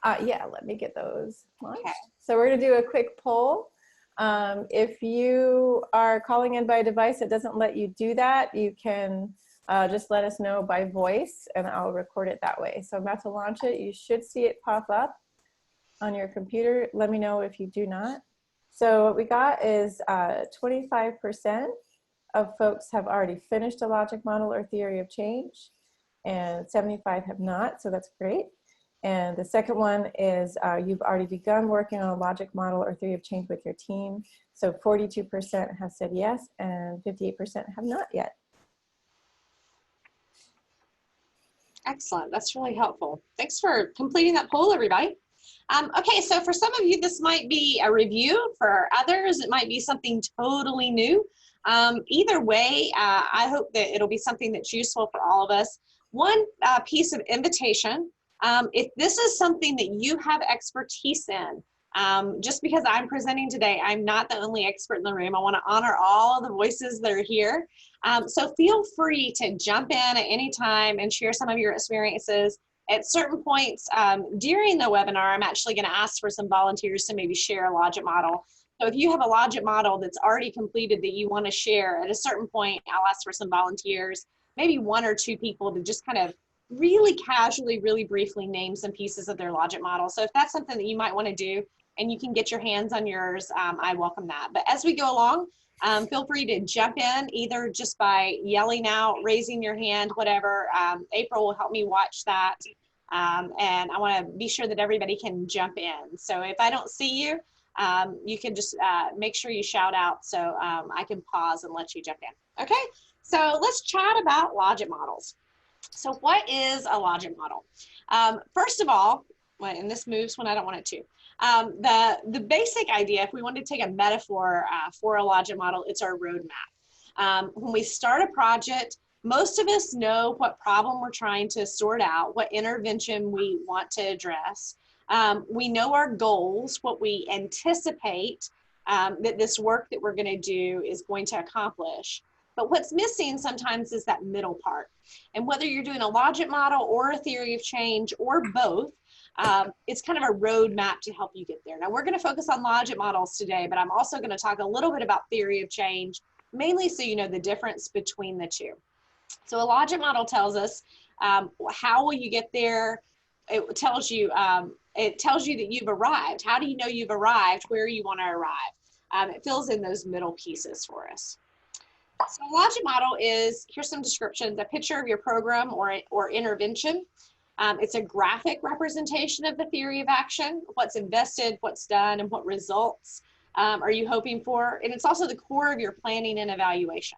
Yeah, let me get those launched. Okay. So we're going to do a quick poll. If you are calling in by a device that doesn't let you do that, you can just let us know by voice and I'll record it that way. So I'm about to launch it. You should see it pop up on your computer. Let me know if you do not. So what we got is 25% of folks have already finished a logic model or theory of change, and 75 have not, so that's great. And the second one is you've already begun working on a logic model or theory of change with your team. So 42% have said yes, and 58% have not yet. Excellent. That's really helpful. Thanks for completing that poll, everybody. Okay, so for some of you, this might be a review. For others, it might be something totally new. Either way, I hope that it'll be something that's useful for all of us. One piece of invitation, if this is something that you have expertise in, just because I'm presenting today, I'm not the only expert in the room. I want to honor all the voices that are here. So feel free to jump in at any time and share some of your experiences. At certain points during the webinar, I'm actually going to ask for some volunteers to maybe share a logic model. So if you have a logic model that's already completed that you want to share, at a certain point, I'll ask for some volunteers, maybe 1 or 2 people to just kind of really casually, really briefly name some pieces of their logic model. So if that's something that you might want to do and you can get your hands on yours, I welcome that. But as we go along, feel free to jump in either just by yelling out, raising your hand, whatever. April will help me watch that. And I want to be sure that everybody can jump in. So if I don't see you, you can just make sure you shout out so I can pause and let you jump in. Okay, so let's chat about logic models. So what is a logic model? First of all, and this moves when I don't want it to, the basic idea, if we want to take a metaphor for a logic model, it's our roadmap. When we start a project, most of us know what problem we're trying to sort out, what intervention we want to address. We know our goals, what we anticipate that this work that we're going to do is going to accomplish. But what's missing sometimes is that middle part. And whether you're doing a logic model or a theory of change or both, it's kind of a roadmap to help you get there. Now we're going to focus on logic models today, but I'm also going to talk a little bit about theory of change, mainly so you know the difference between the two. So a logic model tells us how will you get there. It tells you that you've arrived. How do you know you've arrived? Where you want to arrive? It fills in those middle pieces for us. So a logic model is, here's some descriptions, a picture of your program or intervention. It's a graphic representation of the theory of action, what's invested, what's done, and what results are you hoping for. And it's also the core of your planning and evaluation.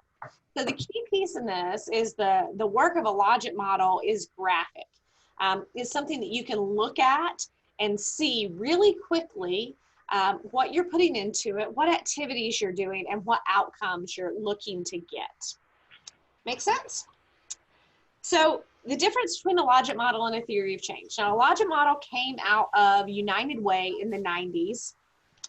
So the key piece in this is the work of a logic model is graphic. It's something that you can look at and see really quickly what you're putting into it, what activities you're doing, and what outcomes you're looking to get. Make sense? So the difference between a logic model and a theory of change. Now, a logic model came out of United Way in the 90s.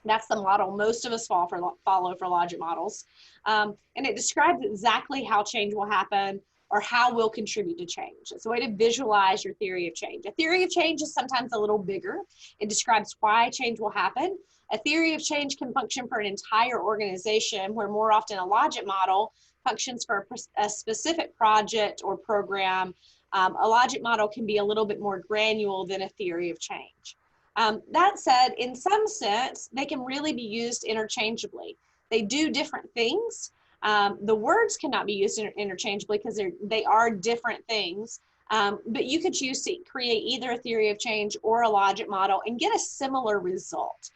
That's the model most of us follow for logic models. And it describes exactly how change will happen or how we'll contribute to change. It's a way to visualize your theory of change. A theory of change is sometimes a little bigger. It describes why change will happen. A theory of change can function for an entire organization, where more often a logic model functions for a specific project or program. A logic model can be a little bit more granular than a theory of change. That said, in some sense, they can really be used interchangeably. They do different things. The words cannot be used interchangeably because they are different things. But you could choose to create either a theory of change or a logic model and get a similar result.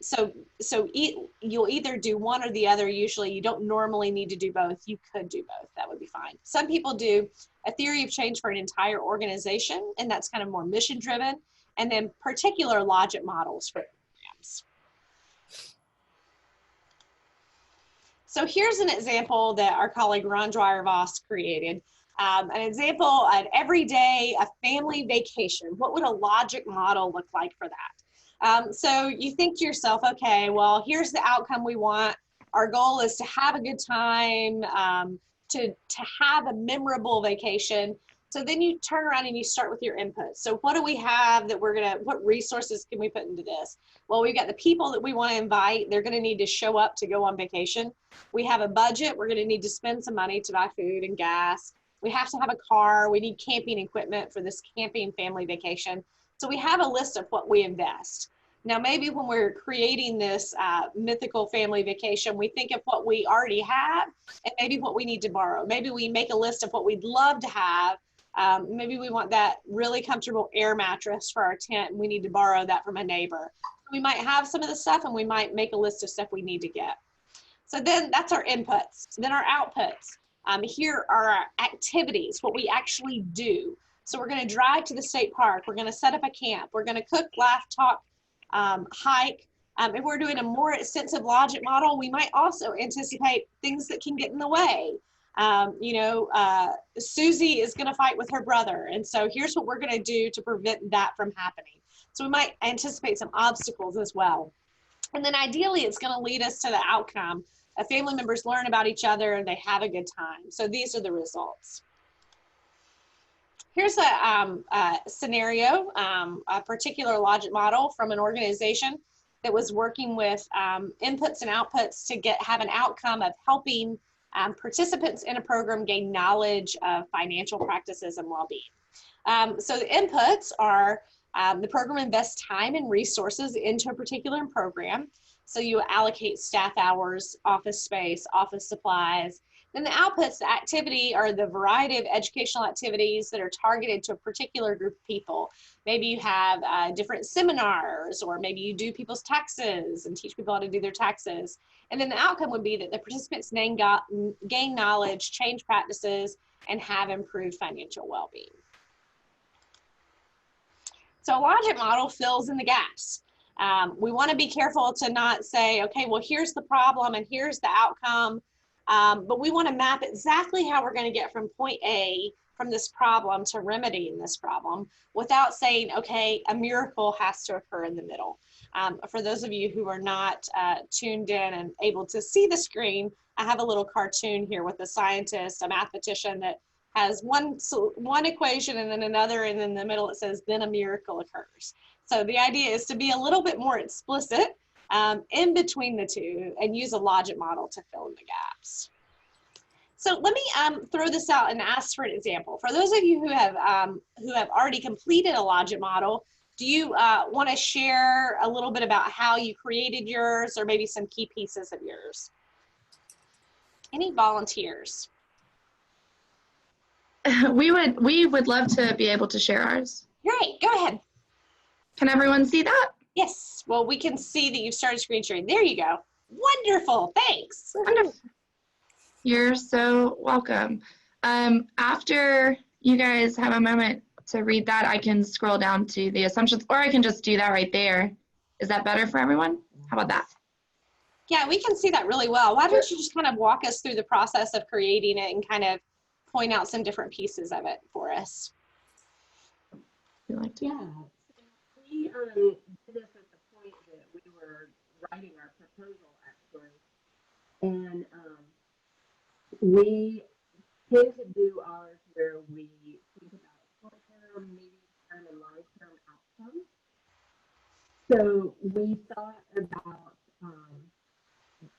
So you'll either do one or the other. Usually you don't normally need to do both. You could do both. That would be fine. Some people do a theory of change for an entire organization, and that's kind of more mission driven, and then particular logic models for programs. So here's an example that our colleague Ron Dwyer-Voss created. An example, an everyday, a family vacation. What would a logic model look like for that? So you think to yourself, okay, well, here's the outcome we want. Our goal is to have a good time, to have a memorable vacation. So then you turn around and you start with your inputs. So what do we have that what resources can we put into this? Well, we've got the people that we want to invite. They're going to need to show up to go on vacation. We have a budget. We're going to need to spend some money to buy food and gas. We have to have a car. We need camping equipment for this camping family vacation. So we have a list of what we invest. Now, maybe when we're creating this mythical family vacation, we think of what we already have and maybe what we need to borrow. Maybe we make a list of what we'd love to have. Maybe we want that really comfortable air mattress for our tent and we need to borrow that from a neighbor. We might have some of the stuff and we might make a list of stuff we need to get. So then that's our inputs. Then our outputs. Here are our activities, what we actually do. So we're going to drive to the state park. We're going to set up a camp. We're going to cook, laugh, talk, hike. If we're doing a more extensive logic model, we might also anticipate things that can get in the way. Susie is going to fight with her brother. And so here's what we're going to do to prevent that from happening. So we might anticipate some obstacles as well. And then ideally, it's going to lead us to the outcome. Family members learn about each other and they have a good time. So these are the results. Here's a scenario, a particular logic model from an organization that was working with inputs and outputs to have an outcome of helping participants in a program gain knowledge of financial practices and well-being. So the inputs are the program invests time and resources into a particular program. So you allocate staff hours, office space, office supplies. Then the outputs, the activity, are the variety of educational activities that are targeted to a particular group of people. Maybe you have different seminars, or maybe you do people's taxes and teach people how to do their taxes. And then the outcome would be that the participants gain knowledge, change practices, and have improved financial well-being. So a logic model fills in the gaps. We want to be careful to not say, okay, well, here's the problem and here's the outcome. But we want to map exactly how we're going to get from point A, from this problem, to remedying this problem without saying, okay, a miracle has to occur in the middle. For those of you who are not tuned in and able to see the screen, I have a little cartoon here with a scientist, a mathematician, that has one equation and then another, and in the middle it says, then a miracle occurs. So the idea is to be a little bit more explicit in between the two and use a logic model to fill in the gaps. So let me throw this out and ask for an example. For those of you who have already completed a logic model, do you want to share a little bit about how you created yours, or maybe some key pieces of yours? Any volunteers? We would love to be able to share ours. Great, go ahead. Can everyone see that? Yes, well, we can see that you've started screen sharing. There you go. Wonderful, thanks. Wonderful. You're so welcome. After you guys have a moment to read that, I can scroll down to the assumptions, or I can just do that right there. Is that better for everyone? How about that? Yeah, we can see that really well. Why don't you just kind of walk us through the process of creating it and kind of point out some different pieces of it for us? You like to? Yeah. We did this at the point that we were writing our proposal, actually. And we tend to do ours where we think about short-term, medium-term, and long-term outcomes. So we thought about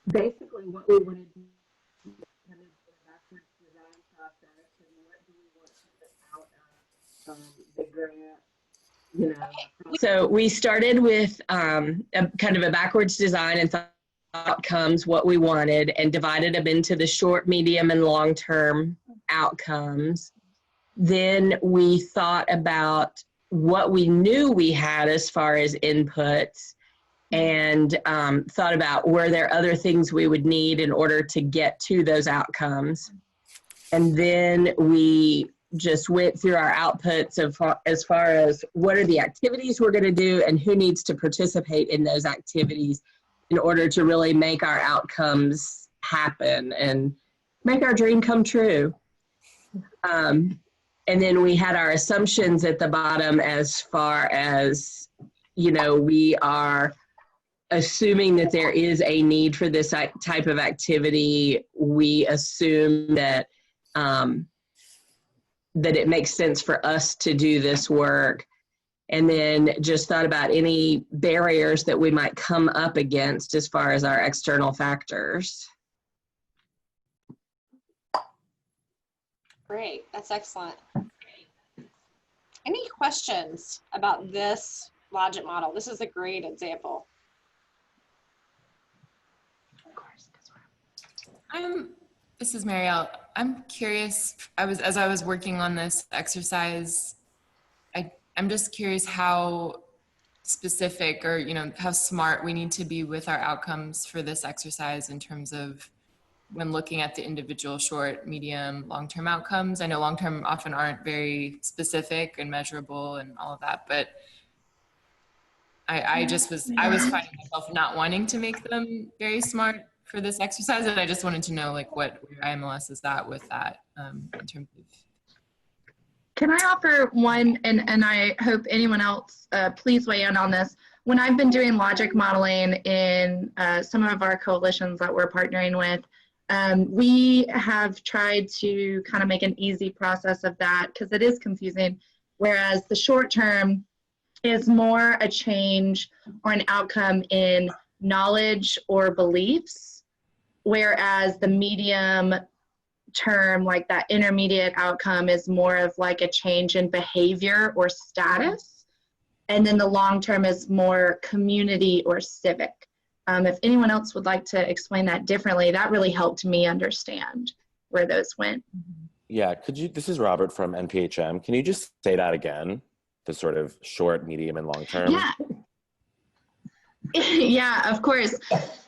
basically what we wanted to do, kind of the backwards design process, and what do we want to get out of the grant. You know. So we started with a kind of a backwards design and thought outcomes, what we wanted, and divided them into the short, medium, and long-term outcomes. Then we thought about what we knew we had as far as inputs, and thought about were there other things we would need in order to get to those outcomes. And then we just went through our outputs as far as what are the activities we're going to do and who needs to participate in those activities in order to really make our outcomes happen and make our dream come true. And then we had our assumptions at the bottom as far as, you know, we are assuming that there is a need for this type of activity. We assume that that it makes sense for us to do this work. And then just thought about any barriers that we might come up against as far as our external factors. Great, that's excellent. Any questions about this logic model? This is a great example. This is Marielle. I'm curious, as I was working on this exercise, I'm just curious how specific or, how smart we need to be with our outcomes for this exercise in terms of when looking at the individual short, medium, long-term outcomes. I know long-term often aren't very specific and measurable and all of that, but I was finding myself not wanting to make them very smart for this exercise, and I just wanted to know like what your IMLS is at with that in terms of. Can I offer one, and I hope anyone else, please weigh in on this. When I've been doing logic modeling in some of our coalitions that we're partnering with, we have tried to kind of make an easy process of that because it is confusing, whereas the short term is more a change or an outcome in knowledge or beliefs, whereas the medium term, like that intermediate outcome, is more of like a change in behavior or status. And then the long term is more community or civic. If anyone else would like to explain that differently, that really helped me understand where those went. Yeah, this is Robert from NPHM. Can you just say that again? The sort of short, medium, and long term? Yeah. Yeah, of course.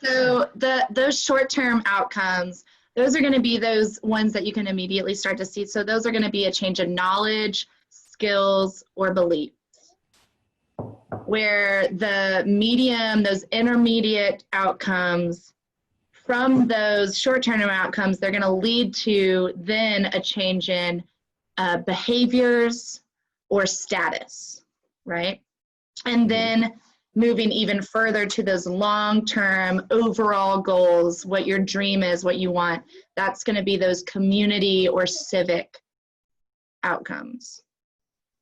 So those short-term outcomes, those are going to be those ones that you can immediately start to see. So those are going to be a change in knowledge, skills, or beliefs. Where the medium, those intermediate outcomes, from those short-term outcomes, they're going to lead to then a change in behaviors or status, right? And then moving even further to those long-term overall goals, what your dream is, what you want, that's going to be those community or civic outcomes.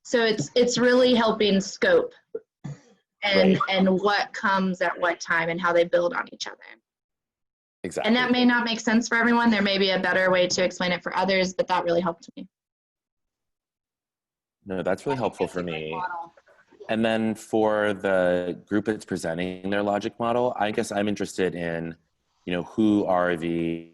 So it's really helping scope and what comes at what time and how they build on each other. Exactly. And that may not make sense for everyone. There may be a better way to explain it for others, but that really helped me. No, that's really helpful for me. And then for the group that's presenting their logic model, I guess I'm interested in, who are the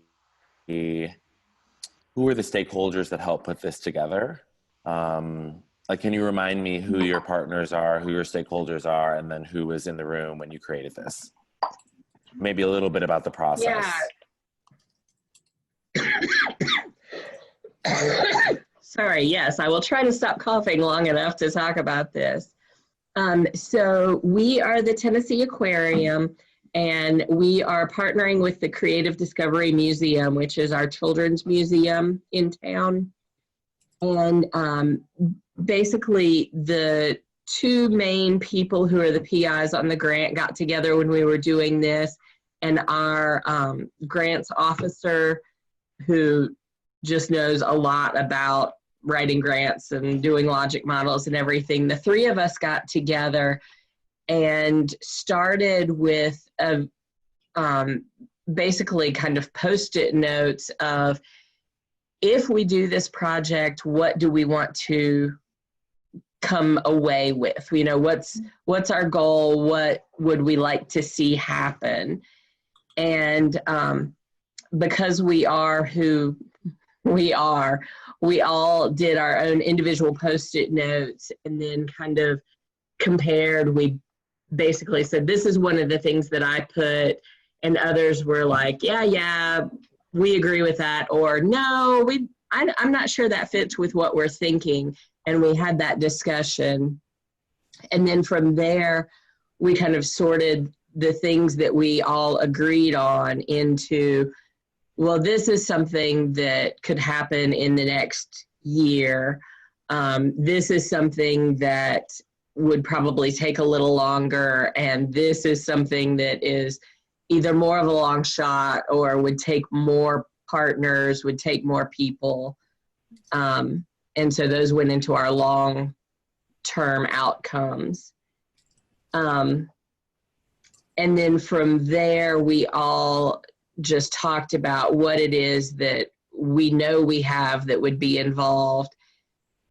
stakeholders that help put this together? Like, can you remind me who your partners are, who your stakeholders are, and then who was in the room when you created this? Maybe a little bit about the process. Yeah. Sorry, yes, I will try to stop coughing long enough to talk about this. So we are the Tennessee Aquarium, and we are partnering with the Creative Discovery Museum, which is our children's museum in town. And basically the two main people who are the PIs on the grant got together when we were doing this, and our grants officer, who just knows a lot about writing grants and doing logic models and everything. The three of us got together and started with basically kind of Post-it notes of, if we do this project, what do we want to come away with? What's our goal? What would we like to see happen? And because we are who we are, we all did our own individual Post-it notes and then kind of compared. We basically said, this is one of the things that I put, and others were like, yeah, we agree with that, or no, I'm not sure that fits with what we're thinking. And we had that discussion. And then from there, we kind of sorted the things that we all agreed on into, well, this is something that could happen in the next year. This is something that would probably take a little longer. And this is something that is either more of a long shot or would take more partners, would take more people. And so those went into our long-term outcomes. And then from there, we all just talked about what it is that we know we have that would be involved,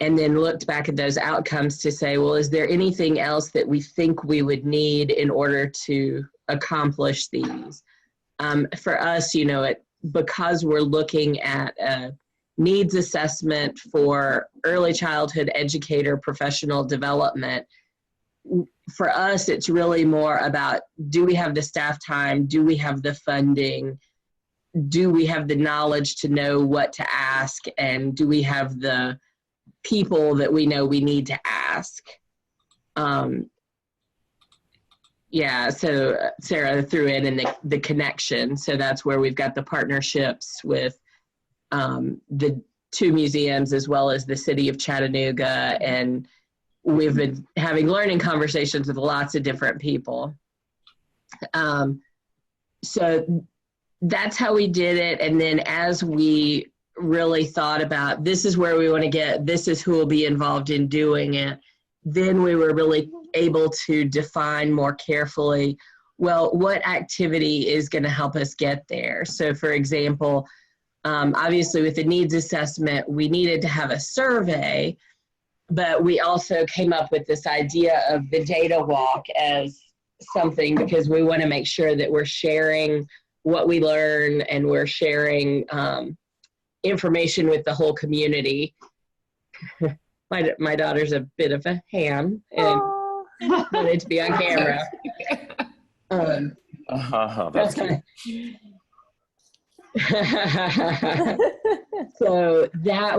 and then looked back at those outcomes to say, well, is there anything else that we think we would need in order to accomplish these? For us, because we're looking at a needs assessment for early childhood educator professional development, for us, it's really more about, do we have the staff time? Do we have the funding? Do we have the knowledge to know what to ask? And do we have the people that we know we need to ask? Yeah, so Sarah threw in the connection. So that's where we've got the partnerships with the 2 museums as well as the city of Chattanooga. And we've been having learning conversations with lots of different people. So that's how we did it. And then as we really thought about, this is where we want to get, this is who will be involved in doing it, then we were really able to define more carefully, well, what activity is going to help us get there? So for example, obviously with the needs assessment, we needed to have a survey, but we also came up with this idea of the data walk as something, because we want to make sure that we're sharing what we learn and we're sharing information with the whole community. My daughter's a bit of a ham and wanted to be on camera. That's cute. So that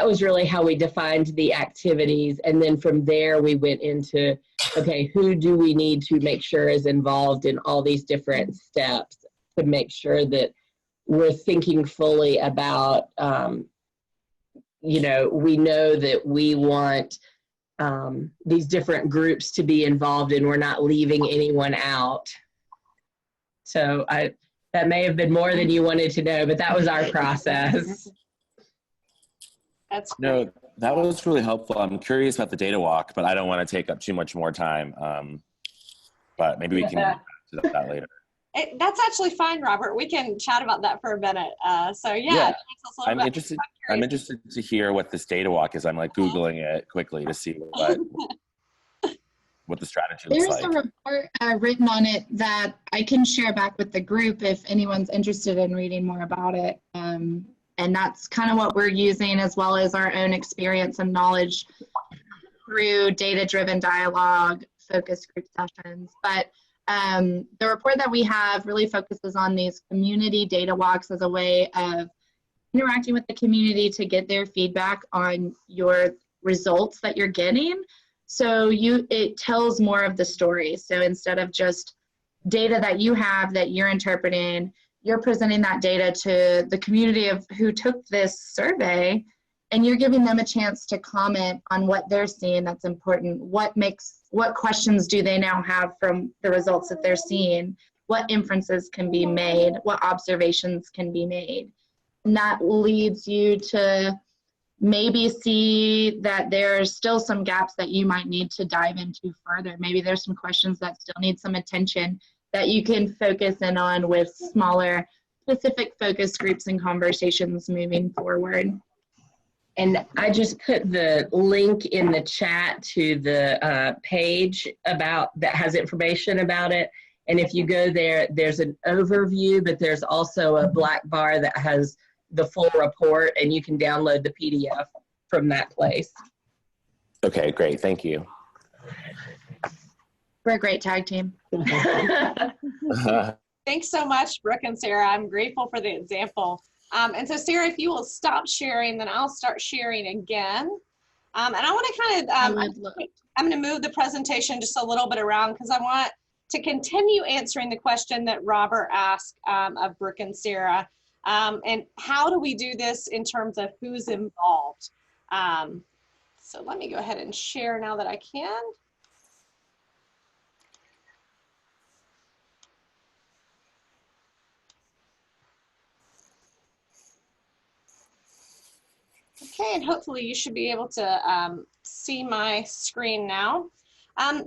was really how we defined the activities. And then from there we went into, okay, who do we need to make sure is involved in all these different steps to make sure that we're thinking fully about, we know that we want these different groups to be involved and we're not leaving anyone out. So that may have been more than you wanted to know, but that was our process. That's great. No, that was really helpful. I'm curious about the data walk, but I don't want to take up too much more time. But maybe we can get to that later. That's actually fine, Robert. We can chat about that for a minute. So Yeah. I'm I'm interested to hear what this data walk is. I'm like Googling it quickly to see what the strategy looks like. There's a report written on it that I can share back with the group if anyone's interested in reading more about it. And that's kind of what we're using, as well as our own experience and knowledge through data-driven dialogue, focus group sessions. But the report that we have really focuses on these community data walks as a way of interacting with the community to get their feedback on your results that you're getting. So it tells more of the story. So instead of just data that you have that you're interpreting, you're presenting that data to the community of who took this survey, and you're giving them a chance to comment on what they're seeing that's important. What questions do they now have from the results that they're seeing? What inferences can be made? What observations can be made? And that leads you to maybe see that there's still some gaps that you might need to dive into further. Maybe there's some questions that still need some attention that you can focus in on with smaller, specific focus groups and conversations moving forward. And I just put the link in the chat to the page that has information about it. And if you go there, there's an overview, but there's also a black bar that has the full report, and you can download the PDF from that place. Okay, great. Thank you. We're a great tag team. Thanks so much, Brooke and Sarah. I'm grateful for the example. And so Sarah, if you will stop sharing, then I'll start sharing again. And I want to kind of, I'm going to move the presentation just a little bit around because I want to continue answering the question that Robert asked of Brooke and Sarah. And how do we do this in terms of who's involved? So let me go ahead and share now that I can. Okay, and hopefully you should be able to see my screen now.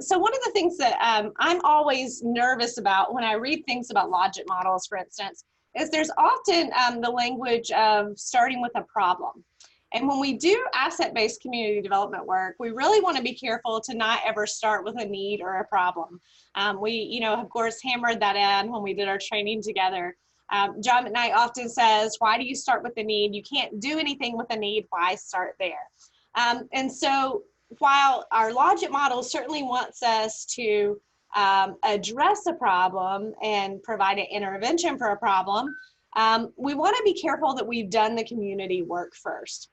So one of the things that I'm always nervous about when I read things about logic models, for instance, is there's often the language of starting with a problem. And when we do asset-based community development work, we really want to be careful to not ever start with a need or a problem. We, of course, hammered that in when we did our training together. John McKnight often says, why do you start with the need? You can't do anything with a need. Why start there? And so while our logic model certainly wants us to address a problem and provide an intervention for a problem, we want to be careful that we've done the community work first.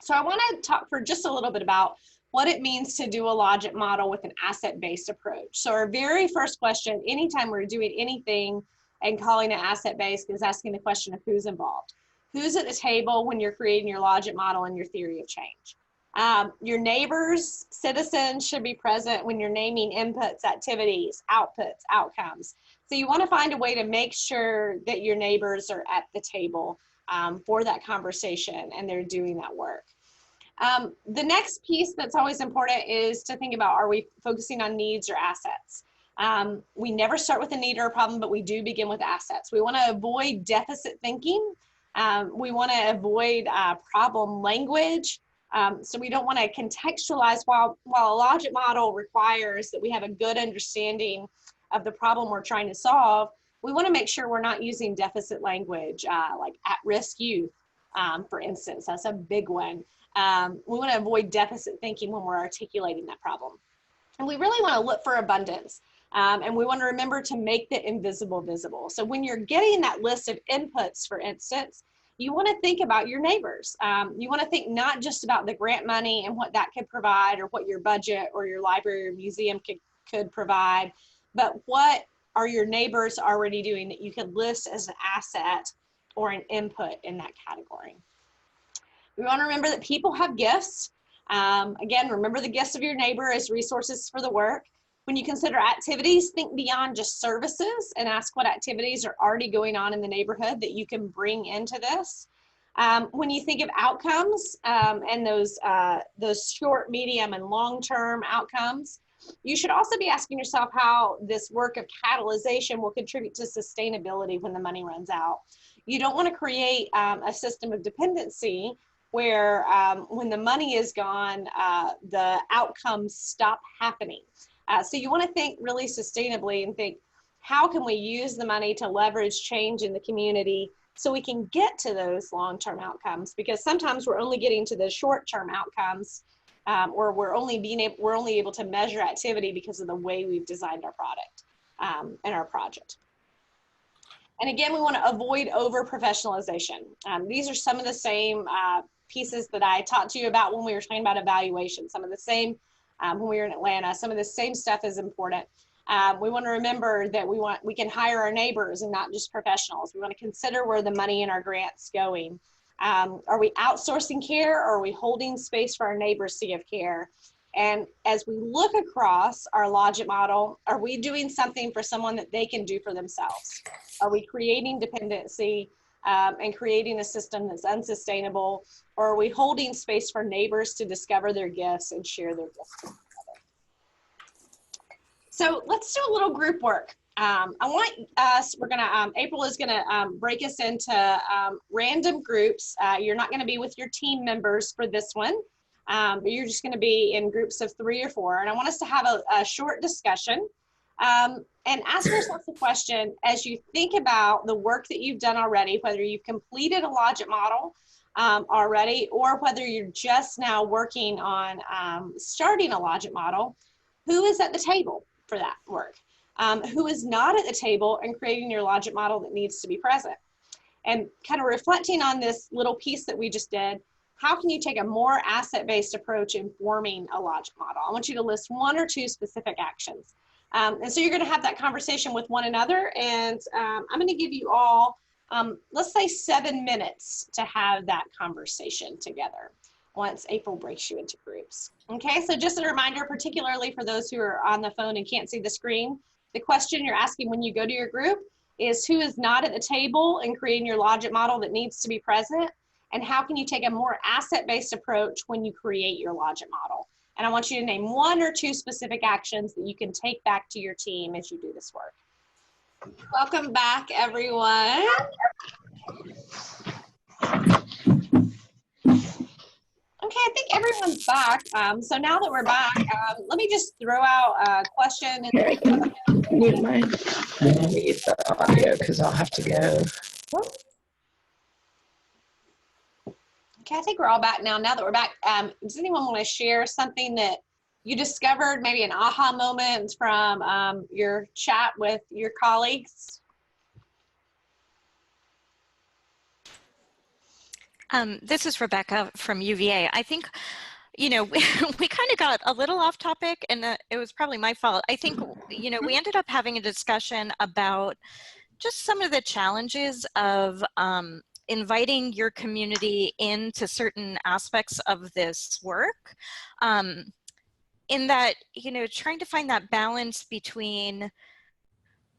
So I want to talk for just a little bit about what it means to do a logic model with an asset-based approach. So our very first question, anytime we're doing anything and calling it asset-based, is asking the question of who's involved. Who's at the table when you're creating your logic model and your theory of change? Your neighbors, citizens should be present when you're naming inputs, activities, outputs, outcomes. So you want to find a way to make sure that your neighbors are at the table for that conversation and they're doing that work. The next piece that's always important is to think about, are we focusing on needs or assets? We never start with a need or a problem, but we do begin with assets. We want to avoid deficit thinking. We want to avoid problem language. So we don't want to contextualize while a logic model requires that we have a good understanding of the problem we're trying to solve. We want to make sure we're not using deficit language, like at-risk youth, for instance. That's a big one. We want to avoid deficit thinking when we're articulating that problem. And we really want to look for abundance. And we want to remember to make the invisible visible. So when you're getting that list of inputs, for instance, you want to think about your neighbors. You want to think not just about the grant money and what that could provide or what your budget or your library or museum could provide, but what are your neighbors already doing that you could list as an asset or an input in that category. We want to remember that people have gifts. Again, remember the gifts of your neighbor as resources for the work. When you consider activities, think beyond just services and ask what activities are already going on in the neighborhood that you can bring into this. When you think of outcomes and those short, medium, and long-term outcomes, you should also be asking yourself how this work of catalyzation will contribute to sustainability when the money runs out. You don't want to create a system of dependency where when the money is gone, the outcomes stop happening. So you want to think really sustainably and think, how can we use the money to leverage change in the community so we can get to those long-term outcomes? Because sometimes we're only getting to the short-term outcomes, or we're only able to measure activity because of the way we've designed our product and our project. And again, we want to avoid over-professionalization. These are some of the same pieces that I talked to you about when we were talking about evaluation. Some of the same when we were in Atlanta. Some of the same stuff is important. We want to remember that we can hire our neighbors and not just professionals. We want to consider where the money in our grant's going. Are we outsourcing care, or are we holding space for our neighbors to give care? And as we look across our logic model, are we doing something for someone that they can do for themselves? Are we creating dependency and creating a system that's unsustainable, or are we holding space for neighbors to discover their gifts and share their gifts together? So let's do a little group work. April is gonna break us into random groups. You're not gonna be with your team members for this one, but you're just gonna be in groups of 3 or 4. And I want us to have a short discussion and ask yourself the question, as you think about the work that you've done already, whether you've completed a logic model already, or whether you're just now working on starting a logic model, who is at the table for that work? Who is not at the table and creating your logic model that needs to be present? And kind of reflecting on this little piece that we just did, how can you take a more asset-based approach in forming a logic model? I want you to list 1 or 2 specific actions. And so you're going to have that conversation with one another, and I'm going to give you all, let's say 7 minutes to have that conversation together once April breaks you into groups. Okay, so just a reminder, particularly for those who are on the phone and can't see the screen, the question you're asking when you go to your group is who is not at the table and creating your logic model that needs to be present, And how can you take a more asset-based approach when you create your logic model? And I want you to name 1 or 2 specific actions that you can take back to your team as you do this work. Welcome back, everyone. Okay, I think everyone's back. So now that we're back, let me just throw out a question. Here, I can mute mine. Mute the audio because I'll have to go. Okay, I think we're all back now. Now that we're back, does anyone want to share something that you discovered, maybe an aha moment from your chat with your colleagues? This is Rebecca from UVA. I think, you know, we kind of got a little off topic, and it was probably my fault. I think, you know, we ended up having a discussion about just some of the challenges of inviting your community into certain aspects of this work. In that, you know, trying to find that balance between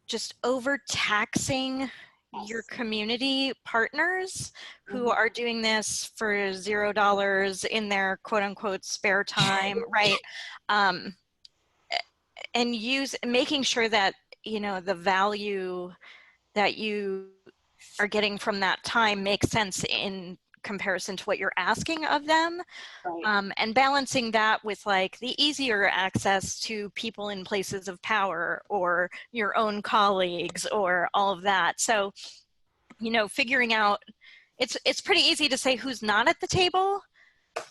just overtaxing your community partners who are doing this for $0 in their quote unquote spare time, right? And making sure that, you know, the value that you are getting from that time makes sense in comparison to what you're asking of them. Right. And balancing that with like the easier access to people in places of power or your own colleagues or all of that. So, you know, figuring out, it's pretty easy to say who's not at the table,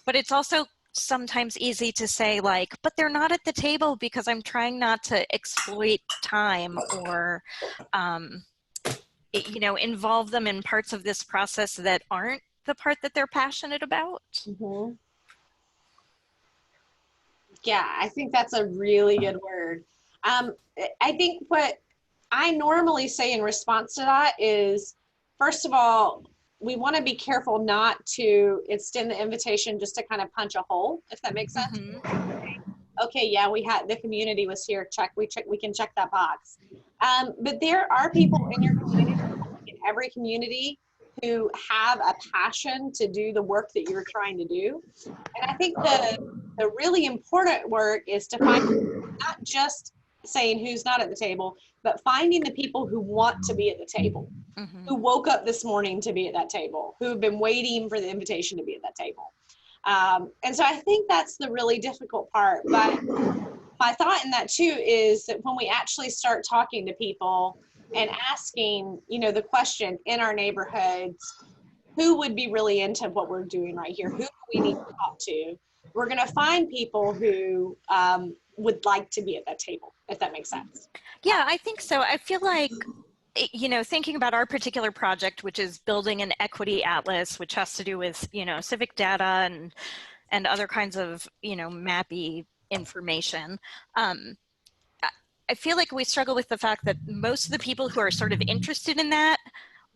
but it's also sometimes easy to say like, but they're not at the table because I'm trying not to exploit time or, you know, involve them in parts of this process that aren't the part that they're passionate about. Mm-hmm. Yeah, I think that's a really good word. I think what I normally say in response to that is, first of all, we want to be careful not to extend the invitation just to kind of punch a hole, if that makes sense. Okay, yeah, the community was here. We can check that box. But there are people in your community, in every community, who have a passion to do the work that you're trying to do. And I think the really important work is to find not just saying who's not at the table, but finding the people who want to be at the table, who woke up this morning to be at that table, who have been waiting for the invitation to be at that table. And so I think that's the really difficult part. But my thought in that too is that when we actually start talking to people and asking, you know, the question in our neighborhoods, who would be really into what we're doing right here? Who do we need to talk to? We're going to find people who would like to be at that table, if that makes sense. Yeah, I think so. I feel like, you know, thinking about our particular project, which is building an equity atlas, which has to do with, you know, civic data and other kinds of, you know, mappy information. I feel like we struggle with the fact that most of the people who are sort of interested in that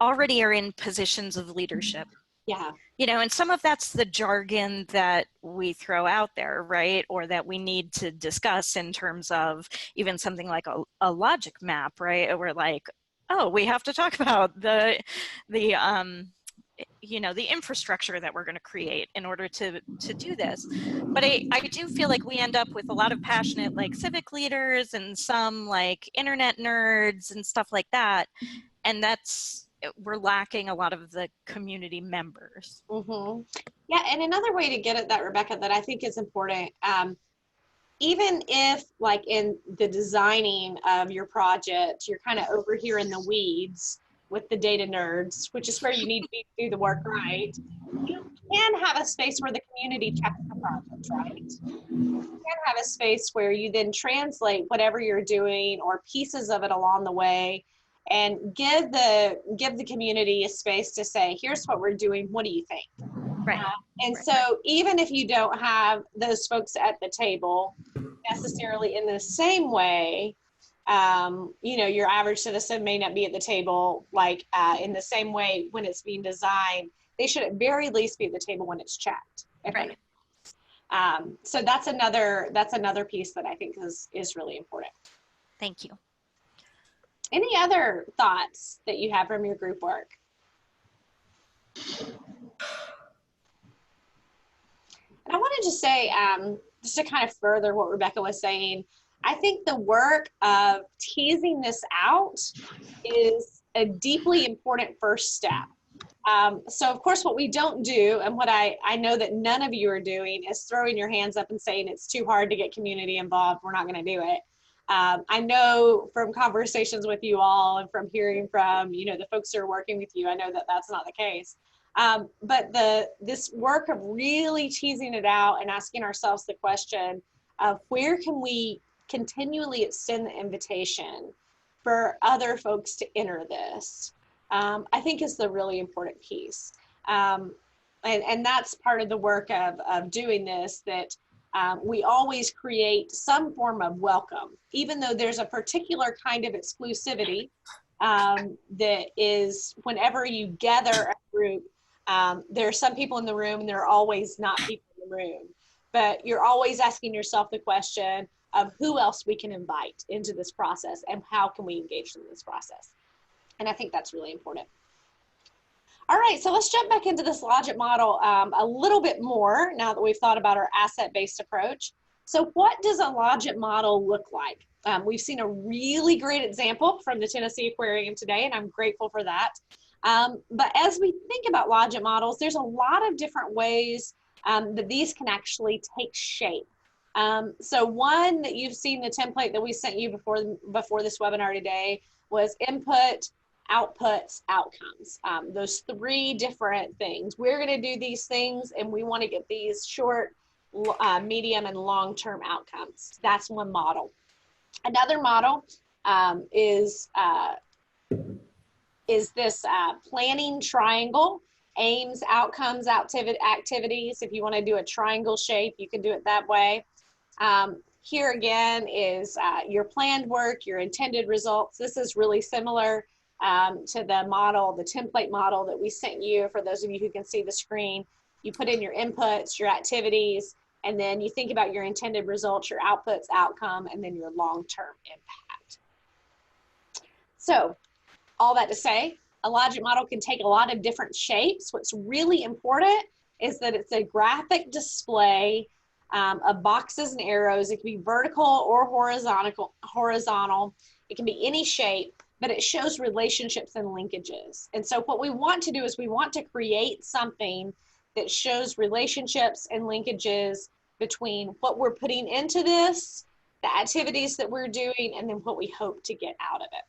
already are in positions of leadership. Yeah. You know, and some of that's the jargon that we throw out there, right? Or that we need to discuss in terms of even something like a logic map, right? We're like, oh, we have to talk about the you know, the infrastructure that we're going to create in order to do this. But I do feel like we end up with a lot of passionate like civic leaders and some like internet nerds and stuff like that. And we're lacking a lot of the community members. Mm-hmm. Yeah, and another way to get at that, Rebecca, that I think is important, even if like in the designing of your project, you're kind of over here in the weeds with the data nerds, which is where you need to be to do the work right, you can have a space where the community checks the project, right? You can have a space where you then translate whatever you're doing or pieces of it along the way and give the community a space to say, here's what we're doing, what do you think? Right. And so even if you don't have those folks at the table necessarily in the same way, you know, your average citizen may not be at the table like in the same way when it's being designed. They should at very least be at the table when it's checked. Right. So that's another piece that I think is really important. Thank you. Any other thoughts that you have from your group work? And I wanted to say, just to kind of further what Rebecca was saying, I think the work of teasing this out is a deeply important first step. So of course, what we don't do, and what I know that none of you are doing, is throwing your hands up and saying it's too hard to get community involved, we're not going to do it. I know from conversations with you all and from hearing from, the folks who are working with you, I know that that's not the case. But this work of really teasing it out and asking ourselves the question of where can we continually extend the invitation for other folks to enter this, I think is the really important piece. And that's part of the work of doing this, that we always create some form of welcome, even though there's a particular kind of exclusivity that is whenever you gather a group, there are some people in the room and there are always not people in the room, but you're always asking yourself the question of who else we can invite into this process and how can we engage them in this process. And I think that's really important. All right, so let's jump back into this logic model a little bit more now that we've thought about our asset-based approach. So what does a logic model look like? We've seen a really great example from the Tennessee Aquarium today, and I'm grateful for that. But as we think about logic models, there's a lot of different ways that these can actually take shape. So one that you've seen, the template that we sent you before this webinar today, was input, outputs, outcomes. Those three different things. We're going to do these things and we want to get these short, medium, and long-term outcomes. That's one model. Another model is this planning triangle: aims, outcomes, activities. If you want to do a triangle shape, you can do it that way. Here again is your planned work, your intended results. This is really similar to the model, the template model that we sent you. For those of you who can see the screen, you put in your inputs, your activities, and then you think about your intended results, your outputs, outcome, and then your long-term impact. So all that to say, a logic model can take a lot of different shapes. What's really important is that it's a graphic display of boxes and arrows. It can be vertical or horizontal. It can be any shape, but it shows relationships and linkages. And so what we want to do is we want to create something that shows relationships and linkages between what we're putting into this, the activities that we're doing, and then what we hope to get out of it.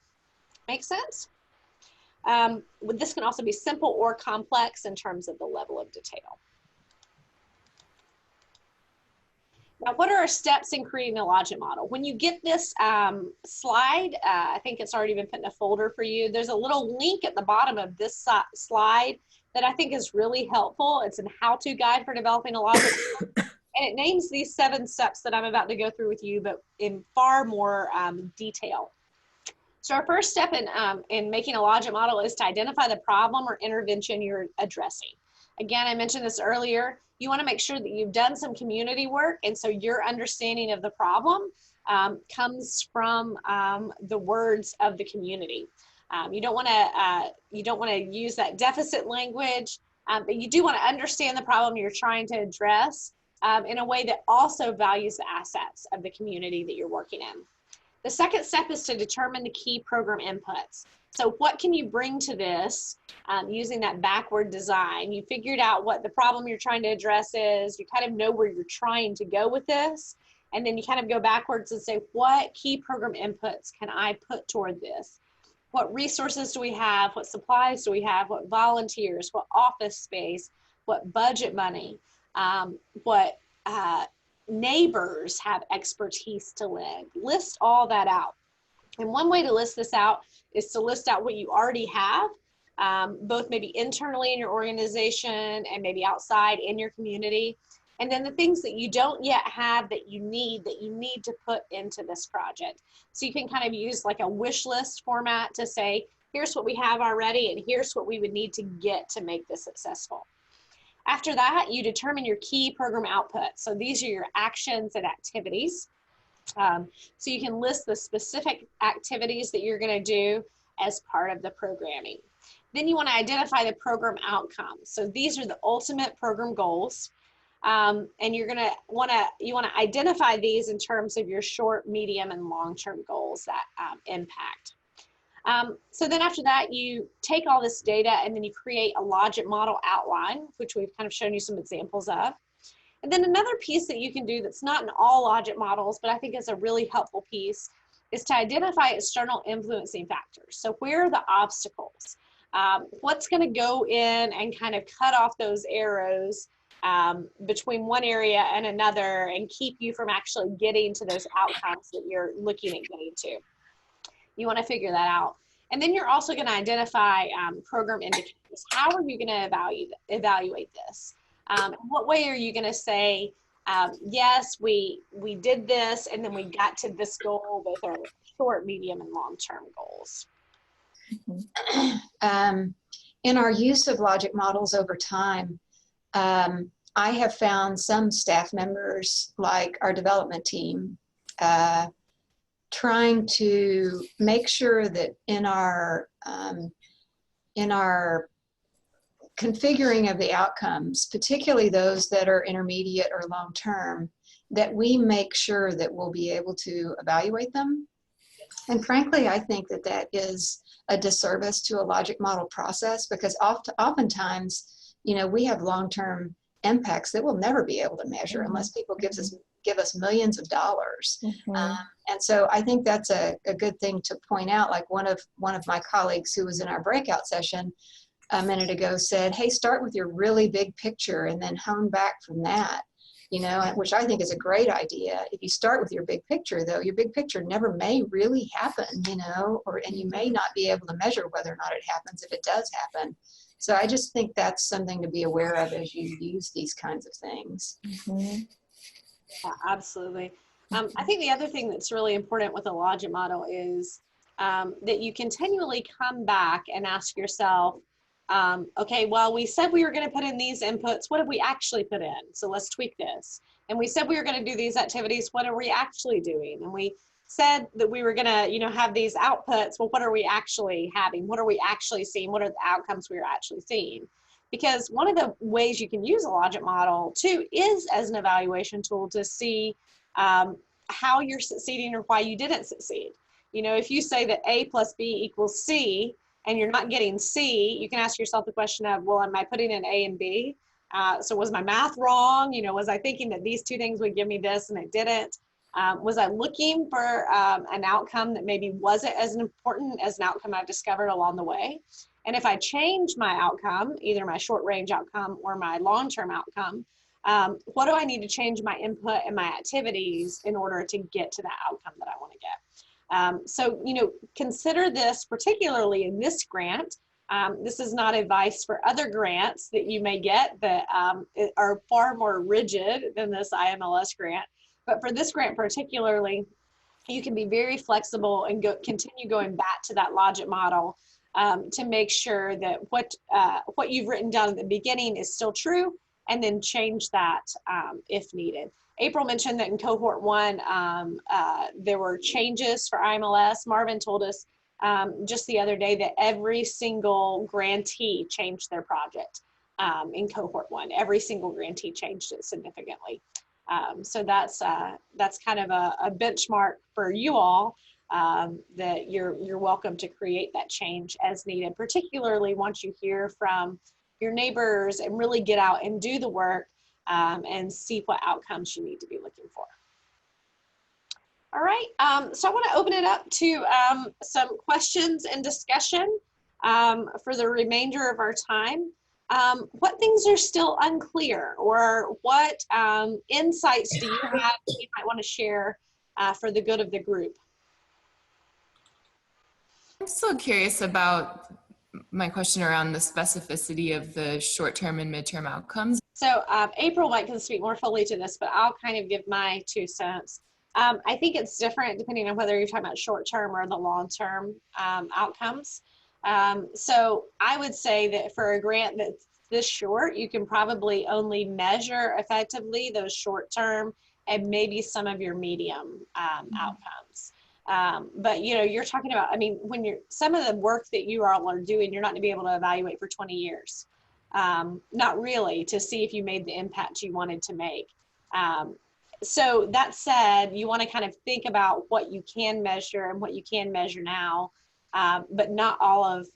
Make sense? This can also be simple or complex in terms of the level of detail. Now, what are our steps in creating a logic model? When you get this slide, I think it's already been put in a folder for you. There's a little link at the bottom of this slide that I think is really helpful. It's a how-to guide for developing a logic model. And it names these 7 steps that I'm about to go through with you, but in far more detail. So our first step in making a logic model is to identify the problem or intervention you're addressing. Again, I mentioned this earlier. You want to make sure that you've done some community work, and so your understanding of the problem comes from the words of the community. You don't want to use that deficit language, but you do want to understand the problem you're trying to address in a way that also values the assets of the community that you're working in. The second step is to determine the key program inputs. So what can you bring to this using that backward design? You figured out what the problem you're trying to address is. You kind of know where you're trying to go with this. And then you kind of go backwards and say, what key program inputs can I put toward this? What resources do we have? What supplies do we have? What volunteers? What office space? What budget money? What neighbors have expertise to lend? List all that out. And one way to list this out is to list out what you already have, both maybe internally in your organization and maybe outside in your community. And then the things that you don't yet have that you need to put into this project. So you can kind of use like a wish list format to say, here's what we have already and here's what we would need to get to make this successful. After that, you determine your key program outputs. So these are your actions and activities. So you can list the specific activities that you're going to do as part of the programming. Then you want to identify the program outcomes. So these are the ultimate program goals. And you want to identify these in terms of your short, medium, and long-term goals that impact. So then after that, you take all this data and then you create a logic model outline, which we've kind of shown you some examples of. And then another piece that you can do that's not in all logic models, but I think is a really helpful piece, is to identify external influencing factors. So where are the obstacles? What's going to go in and kind of cut off those arrows between one area and another and keep you from actually getting to those outcomes that you're looking at getting to? You want to figure that out. And then you're also going to identify program indicators. How are you going to evaluate this? What way are you going to say, yes, we did this, and then we got to this goal with our short, medium, and long-term goals? In our use of logic models over time, I have found some staff members, like our development team, trying to make sure that in our configuring of the outcomes, particularly those that are intermediate or long-term, that we make sure that we'll be able to evaluate them. And frankly, I think that that is a disservice to a logic model process, because oftentimes, you know, we have long-term impacts that we'll never be able to measure unless people give us millions of dollars. And so I think that's a good thing to point out. Like one of my colleagues who was in our breakout session a minute ago said, hey, start with your really big picture and then hone back from that, you know, which I think is a great idea. If you start with your big picture, though, your big picture never may really happen, you know, and you may not be able to measure whether or not it happens if it does happen. So I just think that's something to be aware of as you use these kinds of things. Yeah, absolutely. I think the other thing that's really important with a logic model is that you continually come back and ask yourself, okay, well, we said we were going to put in these inputs. What have we actually put in? So let's tweak this. And we said we were going to do these activities. What are we actually doing? And we said that we were going to, you know, have these outputs. Well, what are we actually having? What are we actually seeing? What are the outcomes we are actually seeing? Because one of the ways you can use a logic model too is as an evaluation tool to see how you're succeeding or why you didn't succeed. You know, if you say that A plus B equals C and you're not getting C, you can ask yourself the question of, well, am I putting in A and B? So was my math wrong? You know, was I thinking that these two things would give me this and it didn't? Was I looking for an outcome that maybe wasn't as important as an outcome I've discovered along the way? And if I change my outcome, either my short range outcome or my long-term outcome, what do I need to change my input and my activities in order to get to that outcome that I want to get? So, you know, consider this particularly in this grant. This is not advice for other grants that you may get that are far more rigid than this IMLS grant. But for this grant particularly, you can be very flexible and continue going back to that logic model to make sure that what you've written down at the beginning is still true, and then change that if needed. April mentioned that in cohort 1, there were changes for IMLS. Marvin told us just the other day that every single grantee changed their project in cohort 1. Every single grantee changed it significantly. So that's kind of a benchmark for you all, that you're welcome to create that change as needed, particularly once you hear from your neighbors and really get out and do the work and see what outcomes you need to be looking for. All right, so I want to open it up to some questions and discussion for the remainder of our time. What things are still unclear, or what insights do you have that you might want to share for the good of the group? I'm still curious about my question around the specificity of the short-term and midterm outcomes. So April might can speak more fully to this, but I'll kind of give my 2 cents. I think it's different depending on whether you're talking about short-term or the long-term outcomes. So I would say that for a grant that's this short, you can probably only measure effectively those short-term and maybe some of your medium outcomes. But you know, you're talking about, I mean, when some of the work that you all are doing, you're not going to be able to evaluate for 20 years. not really, to see if you made the impact you wanted to make. So that said, you want to kind of think about what you can measure and what you can measure now, but not all of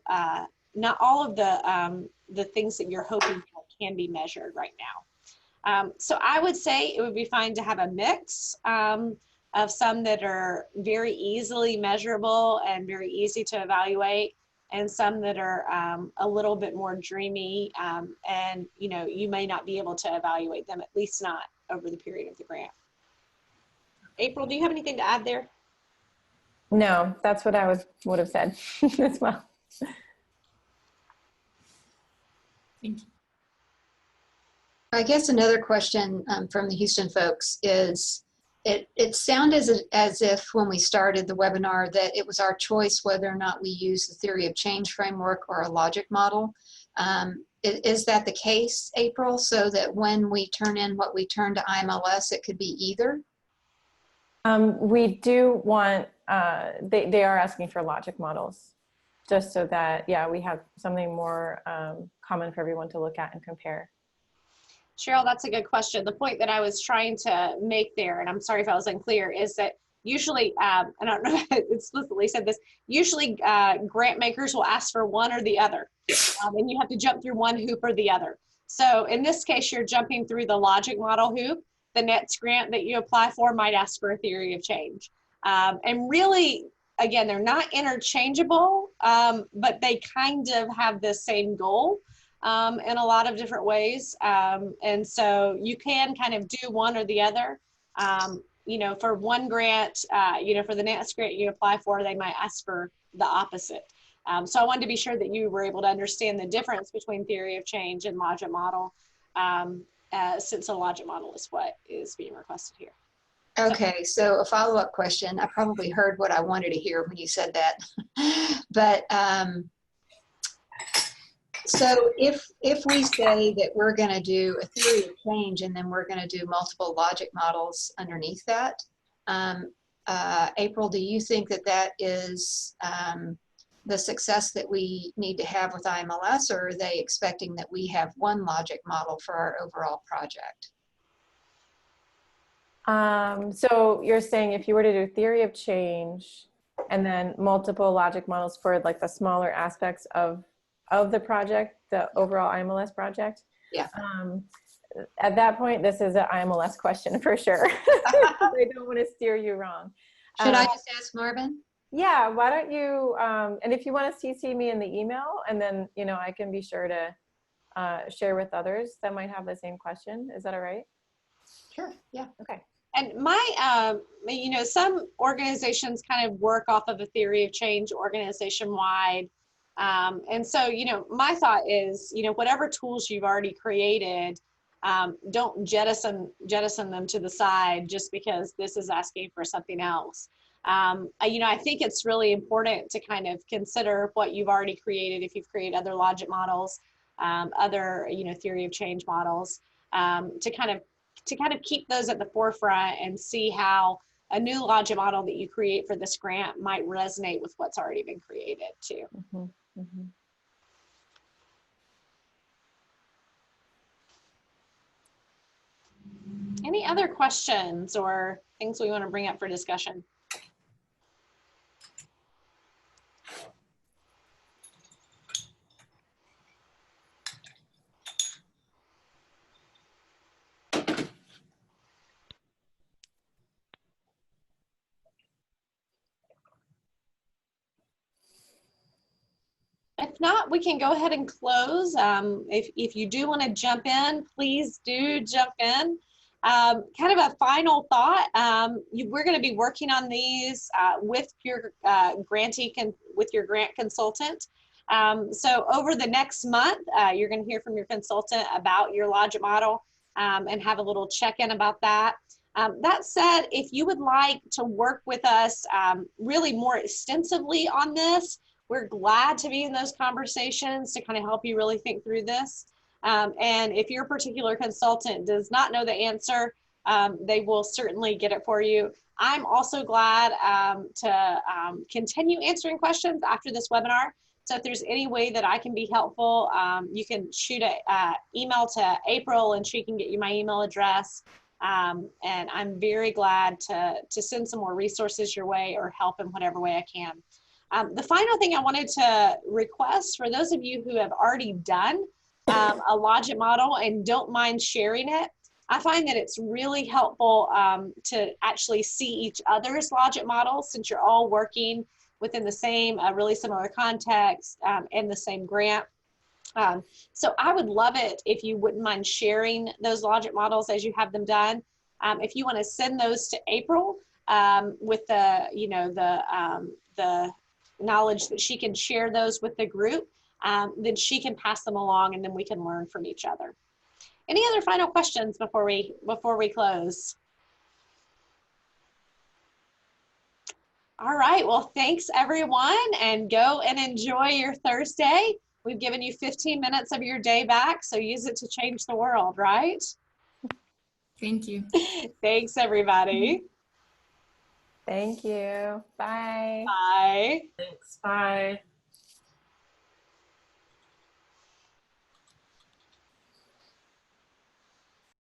the things that you're hoping for can be measured right now. So I would say it would be fine to have a mix of some that are very easily measurable and very easy to evaluate, and some that are a little bit more dreamy, and you may not be able to evaluate them, at least not over the period of the grant. April, do you have anything to add there? No, that's what I would have said as well. Thank you. I guess another question from the Houston folks is, it sounded as if when we started the webinar that it was our choice whether or not we use the theory of change framework or a logic model. Is that the case, April, so that when we turn in what we turn to IMLS, it could be either? We do want, they are asking for logic models, just so that, yeah, we have something more common for everyone to look at and compare. Cheryl, that's a good question. The point that I was trying to make there, and I'm sorry if I was unclear, is that usually, I don't know if I explicitly said this, usually grant makers will ask for one or the other, and you have to jump through one hoop or the other. So in this case, you're jumping through the logic model hoop. The next grant that you apply for might ask for a theory of change. And really, again, they're not interchangeable, but they kind of have the same goal in a lot of different ways. And so you can kind of do one or the other. For one grant, for the next grant you apply for, they might ask for the opposite. So I wanted to be sure that you were able to understand the difference between theory of change and logic model, since a logic model is what is being requested here. Okay, so a follow-up question. I probably heard what I wanted to hear when you said that. But so if we say that we're going to do a theory of change and then we're going to do multiple logic models underneath that, April, do you think that that is the success that we need to have with IMLS, or are they expecting that we have one logic model for our overall project? So you're saying if you were to do theory of change and then multiple logic models for like the smaller aspects of the project, the overall IMLS project? Yeah. At that point, this is an IMLS question for sure. I don't want to steer you wrong. Should I just ask Marvin? Yeah, why don't you, and if you want to CC me in the email, and then, I can be sure to share with others that might have the same question. Is that all right? Sure, yeah. Okay. And my, some organizations kind of work off of a theory of change organization-wide. And so, my thought is, whatever tools you've already created, don't jettison them to the side just because this is asking for something else. I think it's really important to kind of consider what you've already created. If you've created other logic models, other, theory of change models, to kind of keep those at the forefront and see how a new logic model that you create for this grant might resonate with what's already been created too. Mm-hmm. Mm-hmm. Any other questions or things we want to bring up for discussion? If not, we can go ahead and close. If you do want to jump in, please do jump in. Kind of a final thought, we're going to be working on these with your grantee, with your grant consultant. So over the next month, you're going to hear from your consultant about your logic model and have a little check-in about that. That said, if you would like to work with us really more extensively on this, we're glad to be in those conversations to kind of help you really think through this. And if your particular consultant does not know the answer, they will certainly get it for you. I'm also glad to continue answering questions after this webinar. So if there's any way that I can be helpful, you can shoot an email to April and she can get you my email address. And I'm very glad to send some more resources your way or help in whatever way I can. The final thing I wanted to request for those of you who have already done a Logit model and don't mind sharing it, I find that it's really helpful to actually see each other's Logit models since you're all working within the same really similar context and the same grant. So I would love it if you wouldn't mind sharing those Logit models as you have them done. If you want to send those to April with the, you know, the knowledge that she can share those with the group, then she can pass them along and then we can learn from each other. Any other final questions before we close? All right, well, thanks everyone, and go and enjoy your Thursday. We've given you 15 minutes of your day back, so use it to change the world, right? Thank you. Thanks, everybody. Thank you. Bye. Bye. Thanks. Bye.